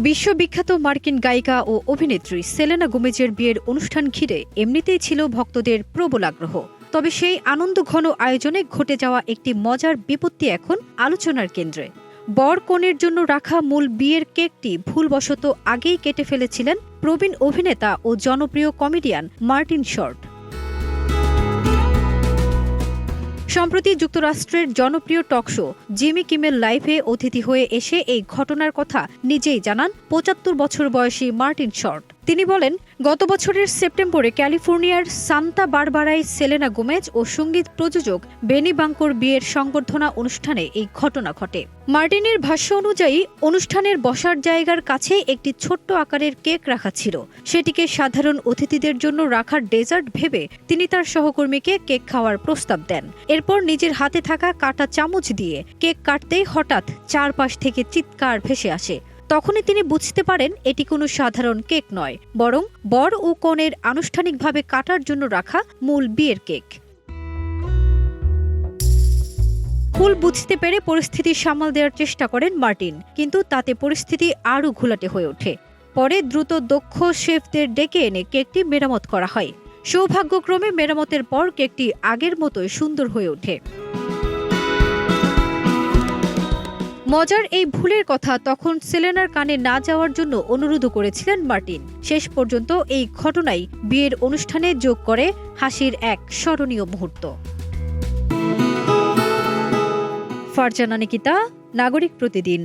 বিশ্ববিখ্যাত মার্কিন গায়িকা ও অভিনেত্রী সেলেনা গোমেজের বিয়ের অনুষ্ঠান ঘিরে এমনিতেই ছিল ভক্তদের প্রবল আগ্রহ। তবে সেই আনন্দঘন আয়োজনে ঘটে যাওয়া একটি মজার বিপত্তি এখন আলোচনার কেন্দ্রে। বর কনের জন্য রাখা মূল বিয়ের কেকটি ভুলবশত আগেই কেটে ফেলেছিলেন প্রবীণ অভিনেতা ও জনপ্রিয় কমেডিয়ান মার্টিন শর্ট। সম্প্রতি যুক্তরাষ্ট্রের জনপ্রিয় টক শো জিমি কিমেল লাইভে অতিথি হয়ে এসে এই ঘটনার কথা নিজেই জানান ৭৫ বছর বয়সী মার্টিন শর্ট। তিনি বলেন, গত বছরের সেপ্টেম্বরে ক্যালিফোর্নিয়ার সান্তা বারবারায় সেলেনা গোমেজ ও সঙ্গীত প্রযোজক বেনি বাঙ্কোর বিয়ের সংবর্ধনা অনুষ্ঠানে এই ঘটনা ঘটে। মার্টিনের ভাষ্য অনুযায়ী অনুষ্ঠানের বসার জায়গার কাছে একটি ছোট্ট আকারের কেক রাখা ছিল। সেটিকে সাধারণ অতিথিদের জন্য রাখার ডেজার্ট ভেবে তিনি তার সহকর্মীকে কেক খাওয়ার প্রস্তাব দেন। এরপর নিজের হাতে থাকা কাঁটা চামচ দিয়ে কেক কাটতেই হঠাৎ চারপাশ থেকে চিৎকার ভেসে আসে। তখনই তিনি বুঝতে পারেন এটি কোনো সাধারণ কেক নয়, বরং বর ও কনের আনুষ্ঠানিকভাবে কাটার জন্য রাখা মূল বিয়ের কেক। ভুল বুঝতে পেরে পরিস্থিতি সামাল দেওয়ার চেষ্টা করেন মার্টিন, কিন্তু তাতে পরিস্থিতি আরও ঘোলাটে হয়ে ওঠে। পরে দ্রুত দক্ষ শেফদের ডেকে এনে কেকটি মেরামত করা হয়। সৌভাগ্যক্রমে মেরামতের পর কেকটি আগের মতোই সুন্দর হয়ে ওঠে। মজার এই ভুলের কথা তখন সেলেনার কানে না যাওয়ার জন্য অনুরোধ করেছিলেন মার্টিন। শেষ পর্যন্ত এই ঘটনাই বিয়ের অনুষ্ঠানে যোগ করে হাসির এক স্মরণীয় মুহূর্ত। ফারজানা নিকিতা, নাগরিক প্রতিদিন।